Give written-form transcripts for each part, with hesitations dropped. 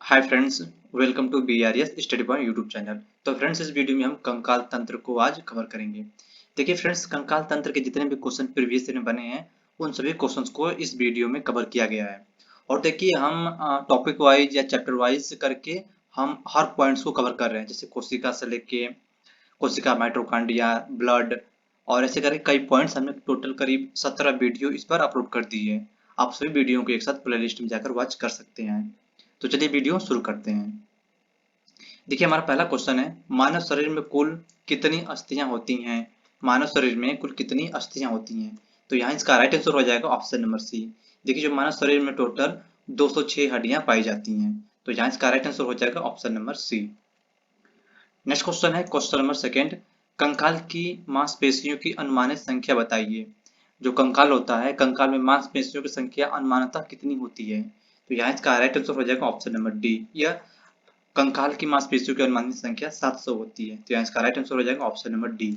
Hi friends, welcome to BRS study point YouTube channel. तो friends, इस video में हम कंकाल तंत्र को आज कवर करेंगे। देखिए फ्रेंड्स, कंकाल तंत्र के जितने भी क्वेश्चन प्रीवियस में बने हैं उन सभी क्वेश्चंस को इस वीडियो में कवर किया गया है। और देखिए हम टॉपिक वाइज या चैप्टर वाइज करके हम हर पॉइंट्स को कवर कर रहे हैं, जैसे कोशिका से लेके कोशिका, माइटोकॉन्ड्रिया, ब्लड और ऐसे करके कई पॉइंट्स हमने टोटल करीब 17 वीडियो इस पर अपलोड कर दी है। आप सभी वीडियो को एक साथ प्लेलिस्ट में जाकर वॉच कर सकते हैं। तो चलिए वीडियो शुरू करते हैं। देखिए हमारा पहला क्वेश्चन है, मानव शरीर में कुल कितनी अस्थियां होती हैं? मानव शरीर में कुल कितनी अस्थियां होती हैं? तो यहाँ इसका राइट आंसर हो जाएगा ऑप्शन नंबर सी। देखिए जो मानव शरीर में टोटल 206 हड्डियां पाई जाती हैं, तो यहाँ इसका राइट आंसर हो जाएगा option number C. Next question है क्वेश्चन नंबर सेकेंड, कंकाल की मांसपेशियों की अनुमानित संख्या बताइए। जो कंकाल होता है, कंकाल में मांसपेशियों की संख्या अनुमानतः कितनी होती है? तो यहाँ इसका राइट आंसर हो जाएगा ऑप्शन नंबर डी। यह कंकाल की मांसपेशियों की अनुमानित संख्या 700 होती है, तो यहाँ इसका राइट आंसर हो जाएगा option number D.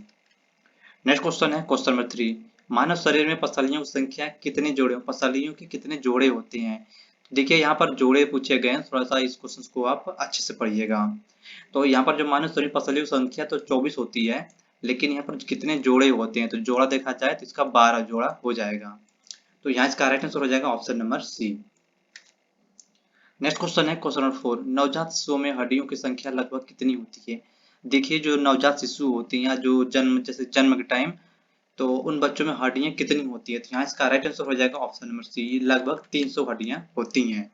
Next question है क्वेश्चन नंबर थ्री, मानव शरीर में पसलियों की संख्या कितने जोड़े, पसलियों के कितने जोड़े होते हैं? देखिए यहाँ पर जोड़े पूछे गए हैं, थोड़ा सा इस क्वेश्चन को आप अच्छे से पढ़िएगा। तो यहाँ पर जो मानव शरीर पसलियों की संख्या तो 24 होती है, लेकिन यहाँ पर कितने जोड़े होते हैं, तो जोड़ा देखा जाए तो इसका 12 जोड़ा हो जाएगा। तो यहाँ इसका राइट आंसर हो जाएगा option number C. Next question है क्वेश्चन नंबर फोर, नवजात शिशुओं में हड्डियों की संख्या लगभग कितनी होती है? देखिए जो नवजात शिशु होती हैं या जो जन्म के टाइम, तो उन बच्चों में हड्डियां कितनी होती है? तो यहाँ इसका राइट आंसर हो जाएगा ऑप्शन नंबर सी, लगभग 300 हड्डियां होती हैं।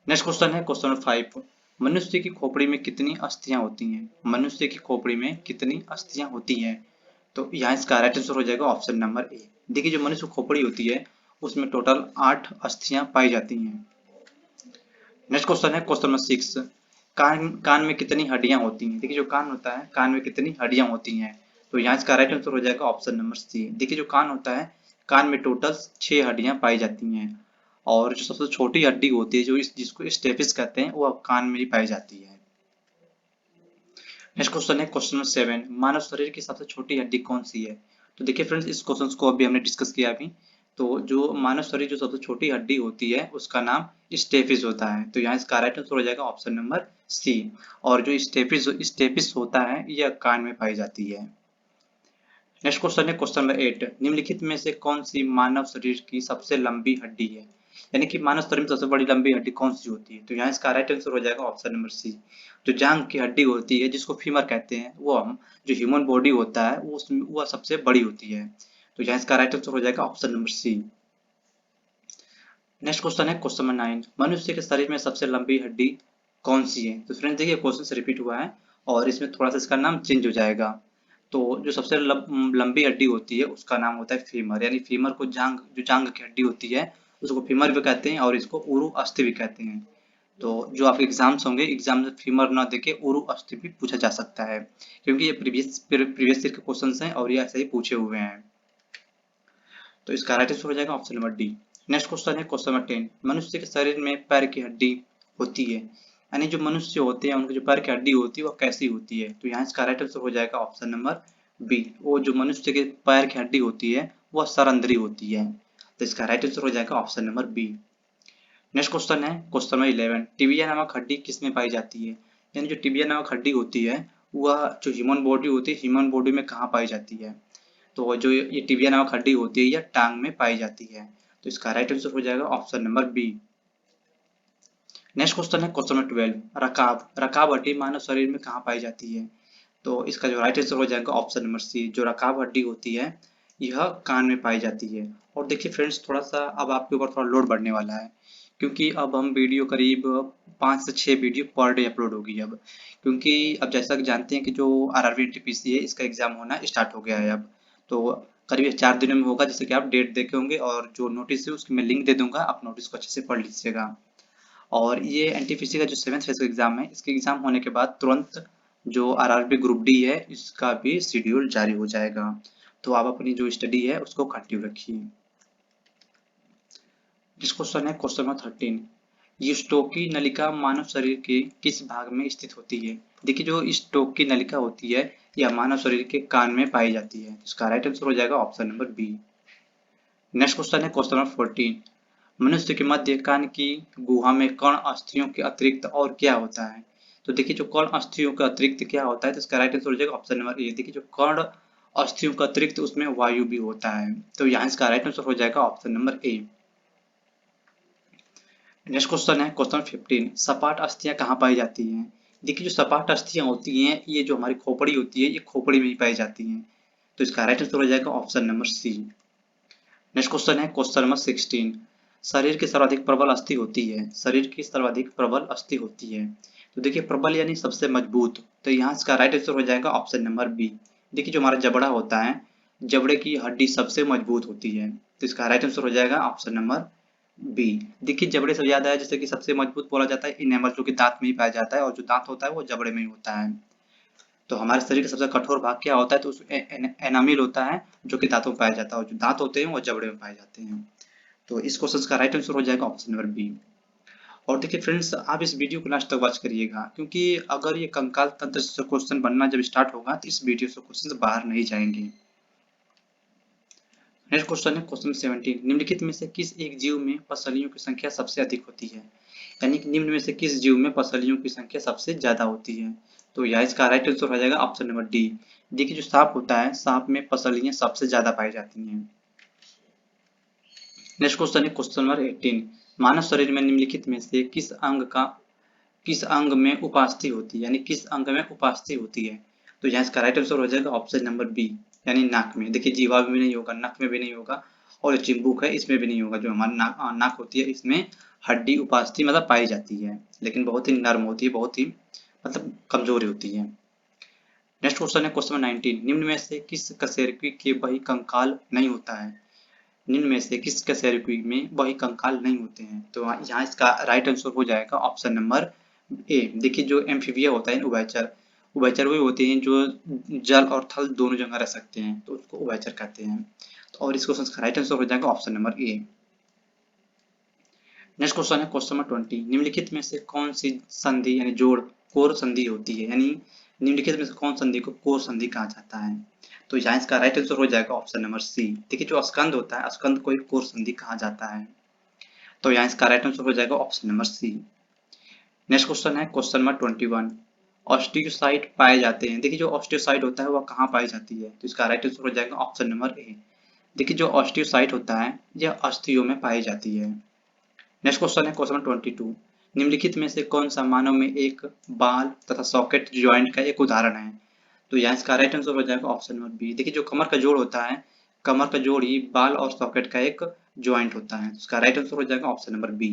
नेक्स्ट क्वेश्चन है क्वेश्चन नंबर फाइव, मनुष्य की खोपड़ी में कितनी अस्थियां होती हैं? मनुष्य की खोपड़ी में कितनी अस्थियां होती हैं? तो यहाँ इसका राइट आंसर हो जाएगा ऑप्शन नंबर ए। देखिए जो मनुष्य की खोपड़ी होती है उसमें टोटल 8 अस्थियां पाई जाती हैं। नेक्स्ट क्वेश्चन है क्वेश्चन नंबर सिक्स, कान में कितनी हड्डियां होती हैं? देखिए जो कान होता है, कान में कितनी हड्डियां होती हैं? तो यहाँ इसका राइट आंसर हो जाएगा ऑप्शन नंबर सी। देखिए जो कान होता है, कान में टोटल 6 हड्डियां पाई जाती हैं, और जो सबसे छोटी हड्डी होती है जो जिसको स्टेपिस कहते हैं वो कान में ही पाई जाती है। नेक्स्ट क्वेश्चन है क्वेश्चन नंबर सेवन, मानव शरीर की सबसे छोटी हड्डी कौन सी है? तो देखिए फ्रेंड्स, इस क्वेश्चन को अभी हमने डिस्कस किया अभी। तो जो मानव शरीर जो सबसे छोटी हड्डी होती है उसका नाम स्टेपिस होता है, तो यहाँ इसका राइट आंसर हो जाएगा ऑप्शन नंबर सी। और जो स्टेपिस होता है यह कान में पाई जाती है। नेक्स्ट क्वेश्चन है क्वेश्चन नंबर एट, निम्नलिखित में से कौन सी मानव शरीर की सबसे लंबी हड्डी है? यानी कि मानव शरीर में सबसे बड़ी लंबी हड्डी कौन सी होती है? तो यहाँ इसका राइट आंसर हो जाएगा ऑप्शन नंबर सी। जो जांघ की हड्डी होती है जिसको फीमर कहते हैं, वो हम जो ह्यूमन बॉडी होता है वो सबसे बड़ी होती है, तो यहाँ इसका राइट आंसर हो जाएगा option number C. Next question है क्वेश्चन नंबर नाइन, मनुष्य के शरीर में सबसे लंबी हड्डी कौन सी है? तो फ्रेंड्स देखिए क्वेश्चन से रिपीट हुआ है और इसमें थोड़ा सा इसका नाम चेंज हो जाएगा। तो जो सबसे लंबी हड्डी होती है उसका नाम होता है फीमर, यानी फीमर को जो जांघ की हड्डी होती है उसको फीमर भी कहते हैं और इसको उरु अस्थि भी कहते हैं। तो जो आपके एग्जाम्स होंगे, एग्जाम में फीमर ना देके उरु अस्थि भी पूछा जा सकता है, क्योंकि ये प्रीवियस ईयर के क्वेश्चन हैं और ये ऐसे ही पूछे हुए हैं। तो इसका राइट आंसर हो जाएगा option number D. Next question है क्वेश्चन नंबर 10, मनुष्य के शरीर में पैर की हड्डी होती है, यानी जो मनुष्य होते हैं उनकी जो पैर की हड्डी होती है वो कैसी होती है? तो यहाँ इसका राइट आंसर हो जाएगा ऑप्शन नंबर बी। वो जो मनुष्य के पैर की हड्डी होती है वह सरंध्री होती है, तो इसका राइट आंसर हो जाएगा option number B. Next question है क्वेश्चन नंबर 11, टिबिया नामक हड्डी किसमें पाई जाती है? यानी जो टिबिया नामक हड्डी होती है वह जो ह्यूमन बॉडी होती है, ह्यूमन बॉडी में कहाँ पाई जाती है? तो जो ये टिबिया नामक हड्डी होती है यह टांग में पाई जाती है, तो इसका राइट आंसर हो जाएगा option number B. Next question है क्वेश्चन नंबर 12, रकाब रकाब हड्डी मानव शरीर में कहाँ पाई जाती है? तो इसका जो राइट आंसर हो जाएगा ऑप्शन नंबर सी, जो रकाब हड्डी होती है यह कान में पाई जाती है। और देखिए फ्रेंड्स, थोड़ा सा अब आपके ऊपर थोड़ा लोड बढ़ने वाला है, क्योंकि अब हम वीडियो करीब 5 से 6 वीडियो पर डे अपलोड होगी अब, क्योंकि अब जैसा कि जानते हैं कि जो RRB NTPC है इसका एग्जाम होना स्टार्ट हो गया है अब। तो करीब 4 दिनों में होगा, जैसे कि आप डेट देखे होंगे, और जो नोटिस है उसकी मैं लिंक दे दूंगा, आप नोटिस को अच्छे से पढ़ लीजिएगा। और ये NTPC का जो 7th फेज का एग्जाम है, इसके एग्जाम होने के बाद तुरंत जो RRB ग्रुप डी है इसका भी शेड्यूल जारी हो जाएगा, तो आप अपनी जो स्टडी है उसको कंटिन्यू रखिए। नेक्स्ट क्वेश्चन है क्वेश्चन नंबर 13, ये स्टोकी नलिका मानव शरीर के किस भाग में स्थित होती है? देखिए जो स्टोकी नलिका होती है यह मानव शरीर के कान में पाई जाती है, इसका राइट आंसर हो जाएगा option number B. Next question है क्वेश्चन नंबर 14, मनुष्य के मध्य कान की गुहा में कर्ण अस्थियों के अतिरिक्त और क्या होता है? तो देखिए जो कर्ण अस्थियों के अतिरिक्त क्या होता है, तो इसका राइट आंसर हो जाएगा ऑप्शन नंबर ए। देखिए जो कर्ण अस्थियों के अतिरिक्त उसमें वायु भी होता है, तो यहाँ इसका राइट आंसर हो जाएगा option number A. Next question है क्वेश्चन 15, सपाट अस्थियां कहाँ पाई जाती हैं? देखिए जो सपाट अस्थियां होती हैं, ये जो हमारी खोपड़ी होती है, ये खोपड़ी में ही पाई जाती हैं, तो इसका राइट आंसर हो जाएगा option number C. Next question है क्वेश्चन नंबर 16, शरीर की सर्वाधिक प्रबल अस्थि होती है, शरीर की सर्वाधिक प्रबल अस्थि होती है, तो देखिए प्रबल यानी सबसे मजबूत, तो यहाँ इसका राइट आंसर हो जाएगा ऑप्शन नंबर बी। देखिए जो हमारा जबड़ा होता है, जबड़े की हड्डी सबसे मजबूत होती है, तो इसका राइट आंसर हो जाएगा ऑप्शन नंबर बी। देखिए जबड़े से ज्यादा है, जैसे कि सबसे मजबूत बोला जाता है इनेमल, जो कि दांत में ही पाया जाता है, और जो दांत होता है वो जबड़े में ही होता है। तो हमारे शरीर का सबसे कठोर भाग क्या होता है, तो उसमें एनामिल होता है, जो कि दांतों में पाया जाता है, और जो दांत होते हैं वो जबड़े में पाए जाते हैं। तो इस क्वेश्चन का राइट आंसर हो जाएगा ऑप्शन नंबर बी। और देखिए फ्रेंड्स, आप इस वीडियो को लास्ट तक वॉच करिएगा, क्योंकि अगर ये कंकाल तंत्र से क्वेश्चन बनना जब स्टार्ट होगा, तो इस वीडियो से क्वेश्चन बाहर नहीं जाएंगे। नेक्स्ट क्वेश्चन है क्वेश्चन 17, निम्नलिखित में से किस एक जीव में पसलियों की संख्या सबसे अधिक होती है? यानी कि निम्न में से किस जीव में पसलियों की संख्या सबसे ज्यादा होती है? तो यह इसका राइट आंसर हो जाएगा ऑप्शन नंबर डी। देखिए जो सांप होता है, सांप में पसलियां सबसे ज्यादा पाई जाती हैं। नेक्स्ट क्वेश्चन है क्वेश्चन नंबर 18, मानव शरीर में निम्नलिखित में से किस अंग में उपास्थि होती है, यानी किस अंग में उपास्थि होती है? तो यहाँ इसका राइट आंसर हो जाएगा ऑप्शन नंबर बी, यानी नाक में। देखिए जीवा में भी नहीं होगा, नक में भी नहीं होगा, और जो चिंबुक है इसमें भी नहीं होगा। जो हमारी नाक होती है, इसमें हड्डी उपास्थि मतलब पाई जाती है, लेकिन बहुत ही नर्म होती है, बहुत ही मतलब कमजोर होती है। नेक्स्ट क्वेश्चन है क्वेश्चन 19, निम्न में से किस कशेरुकी के बही कंकाल नहीं होता है? निम्न में से किस कशेरुकी में बही कंकाल नहीं होते हैं? तो यहाँ इसका राइट आंसर हो जाएगा ऑप्शन नंबर ए। देखिए जो एम्फीबिया होता है, उभयचर, उभयचर वही होते हैं जो जल और थल दोनों जगह रह सकते हैं, तो उसको उभयचर कहते हैं। तो और इस क्वेश्चन का राइट आंसर हो जाएगा option number A. Next question है क्वेश्चन नंबर 20, निम्नलिखित में से कौन सी संधि यानी जोड़ कोर संधि होती है? यानी निम्नलिखित में से कौन संधि को कोर संधि कहा जाता है? तो यहाँ इसका राइट आंसर हो जाएगा ऑप्शन नंबर सी। देखिए जो स्कंद होता है, स्कंद को एक कोर संधि कहा जाता है, तो यहाँ इसका राइट आंसर हो जाएगा option number C. Next question है क्वेश्चन नंबर 21, ऑस्टियोसाइट पाए जाते हैं। देखिए जो ऑस्टियोसाइट होता है वह कहाँ पाई जाती है? तो इसका राइट आंसर हो जाएगा ऑप्शन नंबर ए। देखिए जो ऑस्टियोसाइट होता है, यह अस्थियों में पाई जाती है। नेक्स्ट क्वेश्चन है क्वेश्चन नंबर 22, निम्नलिखित में से कौन सा मानव में एक बाल तथा सॉकेट ज्वाइंट का एक उदाहरण है? तो यहाँ इसका राइट आंसर हो जाएगा ऑप्शन नंबर बी। देखिए जो कमर का जोड़ होता है, कमर का जोड़ ही बाल और सॉकेट का एक ज्वाइंट होता है, उसका राइट आंसर हो जाएगा option number B.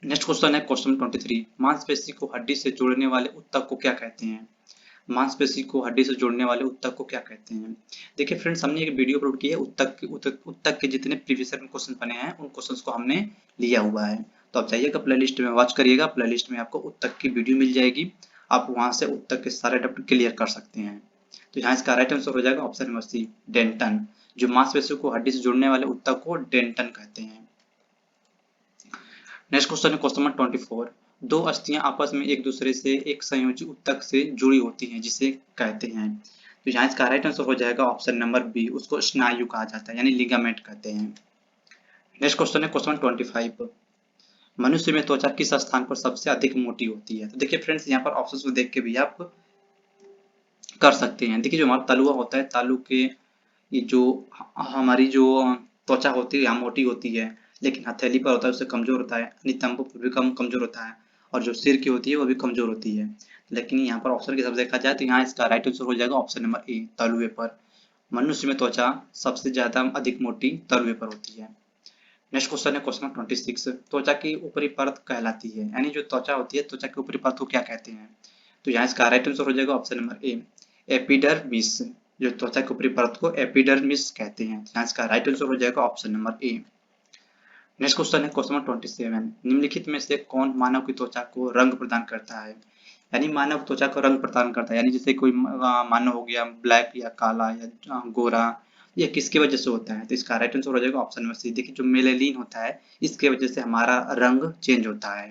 Next question है क्वेश्चन 23, मांसपेशी को हड्डी से जोड़ने वाले ऊतक को क्या कहते हैं? मांसपेशी को हड्डी से जोड़ने वाले ऊतक को क्या कहते हैं? देखिए फ्रेंड्स, हमने एक वीडियो अपलोड की है, ऊतक के जितने प्रीवियस ईयर में क्वेश्चन बने हैं, उन क्वेश्चंस को हमने लिया हुआ है। तो आप जाइएगा प्लेलिस्ट में वॉच करिएगा, प्लेलिस्ट में आपको ऊतक की वीडियो मिल जाएगी, आप वहां से ऊतक के सारे डाउट क्लियर कर सकते हैं। तो यहाँ इसका राइट आंसर हो जाएगा ऑप्शन नंबर सी, डेंटन। जो मांसपेशियों को हड्डी से जोड़ने वाले ऊतक को डेंटन कहते हैं। नेक्स्ट क्वेश्चन है क्वेश्चन नंबर 24, दो अस्थियां आपस में एक दूसरे से एक संयोजी ऊतक से जुड़ी होती हैं, जिसे कहते हैं? तो यहाँ इसका राइट आंसर हो जाएगा ऑप्शन नंबर बी, उसको स्नायु कहा जाता है, यानी लिगामेंट कहते हैं। नेक्स्ट क्वेश्चन है क्वेश्चन 25, मनुष्य में त्वचा किस स्थान पर सबसे अधिक मोटी होती है? तो देखिए फ्रेंड्स, यहाँ पर ऑप्शन को देख के भी आप कर सकते हैं। देखिए जो हमारा तलुआ होता है, तालु के ये जो हमारी जो त्वचा होती है यहाँ मोटी होती है, लेकिन हथेली पर होता है उससे कमजोर होता है, नितंब पर भी कमजोर होता है, और जो सिर की होती है वो भी कमजोर होती है। लेकिन यहाँ पर ऑप्शन के हिसाब से देखा जाए, तो यहाँ इसका राइट आंसर हो जाएगा ऑप्शन नंबर ए, तलुए पर। मनुष्य में त्वचा सबसे ज्यादा अधिक मोटी तलुए पर होती है। नेक्स्ट क्वेश्चन है क्वेश्चन 26, त्वचा की ऊपरी परत कहलाती है, यानी जो त्वचा होती है, त्वचा की ऊपरी परत को क्या कहते हैं? तो यहाँ इसका राइट आंसर हो जाएगा ऑप्शन नंबर ए, एपिडर्मिस। जो त्वचा की ऊपरी परत को एपिडर्मिस कहते हैं, यहाँ इसका राइट आंसर हो जाएगा option number A. Next question है क्वेश्चन नंबर 27, निम्नलिखित में से कौन मानव की त्वचा को रंग प्रदान करता है? यानी मानव त्वचा को रंग प्रदान करता है, यानी जैसे कोई मानव हो गया ब्लैक या काला या गोरा, ये किसकी वजह से होता है? तो इसका राइट आंसर हो जाएगा ऑप्शन नंबर सी। देखिए जो मेलेनिन होता है, इसके वजह से हमारा रंग चेंज होता है।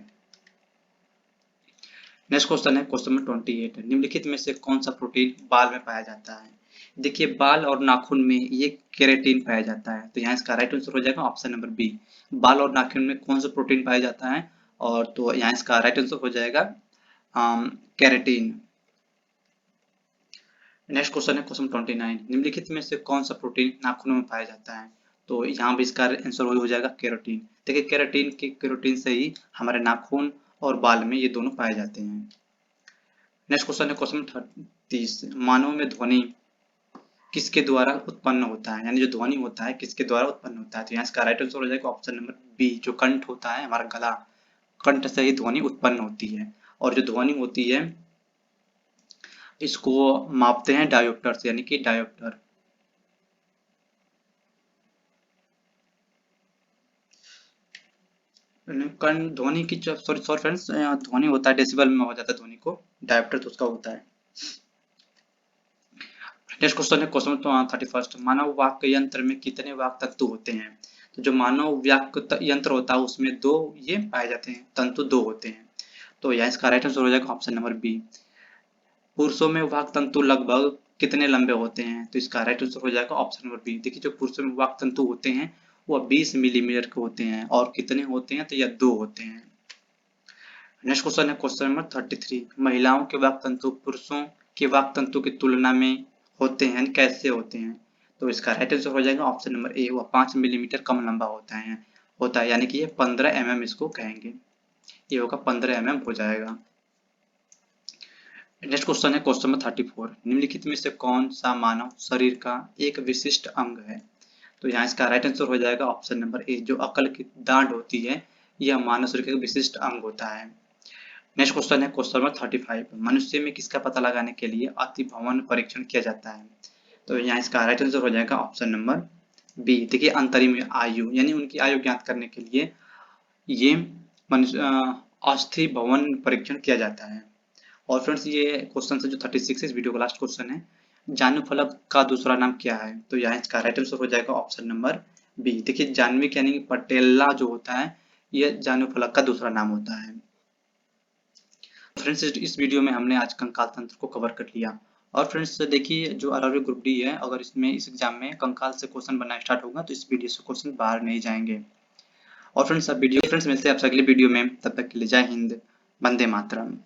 नेक्स्ट क्वेश्चन है क्वेश्चन नंबर 28, निम्नलिखित में से कौन सा प्रोटीन बाल में पाया जाता है? देखिए बाल और नाखून में ये केराटिन पाया जाता है, तो यहाँ इसका राइट आंसर हो जाएगा ऑप्शन नंबर बी। बाल और नाखून में कौन सा प्रोटीन पाया जाता है, और तो यहाँ इसका राइट आंसर हो जाएगा केराटिन। नेक्स्ट क्वेश्चन है क्वेश्चन 29, निम्नलिखित में से कौन सा प्रोटीन नाखूनों में पाया जाता है, तो यहाँ भी इसका आंसर हो जाएगा केराटिन। देखिए केराटिन से ही हमारे नाखून और बाल में ये दोनों पाए जाते हैं। नेक्स्ट क्वेश्चन है क्वेश्चन 30, मानव में ध्वनि किसके द्वारा उत्पन्न होता है, यानी जो ध्वनि होता है किसके द्वारा उत्पन्न होता है, तो यहाँ इसका राइट आंसर हो जाएगा ऑप्शन नंबर बी। जो कंठ होता है हमारा गला, कंठ से ही ध्वनि उत्पन्न होती है। और जो ध्वनि होती है इसको मापते हैं डायोप्टर से, यानी कि डायोप्टर। कण ध्वनि की सॉरी सॉरी फ्रेंड्स, ध्वनि होता है डेसिबल में हो जाता है ध्वनि को, डायोप्टर तो उसका होता है। नेक्स्ट क्वेश्चन है क्वेश्चन 31, मानव वाक यंत्र में कितने वाक तंतु होते हैं, तो जो मानव वाक यंत्र होता है उसमें दो ये पाए जाते हैं, तंतु दो होते हैं, तो यहाँ इसका राइट आंसर हो जाएगा ऑप्शन नंबर बी। पुरुषों में वाक तंतु लगभग कितने लंबे होते हैं, तो इसका राइट आंसर हो जाएगा ऑप्शन नंबर बी। देखिए जो पुरुषों में वाक तंतु होते हैं वो 20 मिलीमीटर के होते हैं, और कितने होते हैं, तो यह दो होते हैं। नेक्स्ट क्वेश्चन है क्वेश्चन नंबर 33, महिलाओं के वाक तंतु पुरुषों के वाक तंतु की तुलना में होते हैं, कैसे होते हैं, तो इसका राइट आंसर हो जाएगा ऑप्शन नंबर ए, वह 5 मिलीमीटर कम लंबा होता है, यानी कि ये 15 mm इसको कहेंगे, ये होगा 15 mm हो जाएगा। नेक्स्ट क्वेश्चन है क्वेश्चन नंबर 34, निम्नलिखित में से कौन सा मानव शरीर का एक विशिष्ट अंग है, तो यहाँ इसका राइट आंसर हो जाएगा ऑप्शन नंबर ए। जो अकल की दाढ़ होती है यह मानव शरीर का एक विशिष्ट अंग होता है। नेक्स्ट क्वेश्चन है क्वेश्चन नंबर 35, मनुष्य में किसका पता लगाने के लिए अतिभवन परीक्षण किया जाता है, तो यहाँ इसका राइट आंसर हो जाएगा ऑप्शन नंबर बी। देखिए अंतरिम आयु, यानी उनकी आयु ज्ञात करने के लिए ये मनुष्य अस्थि भवन परीक्षण किया जाता है। और फ्रेंड्स ये क्वेश्चन से जो 36 इस वीडियो का लास्ट क्वेश्चन है, जाह्नवी फलक का दूसरा नाम क्या है, तो यहाँ इसका राइट आंसर हो जाएगा ऑप्शन नंबर बी। देखिए जाह्नवी यानी कि पटेला जो होता है ये जाह्नवी फलक का दूसरा नाम होता है। फ्रेंड्स इस वीडियो में हमने आज कंकाल तंत्र को कवर कर लिया। और फ्रेंड्स देखिए जो आरआरबी ग्रुप डी है, अगर इसमें इस एग्जाम में कंकाल से क्वेश्चन बनना स्टार्ट होगा तो इस वीडियो से क्वेश्चन बाहर नहीं जाएंगे। और फ्रेंड्स मिलते हैं आपसे अगले वीडियो में, तब तक के लिए जय हिंद, वंदे मातरम।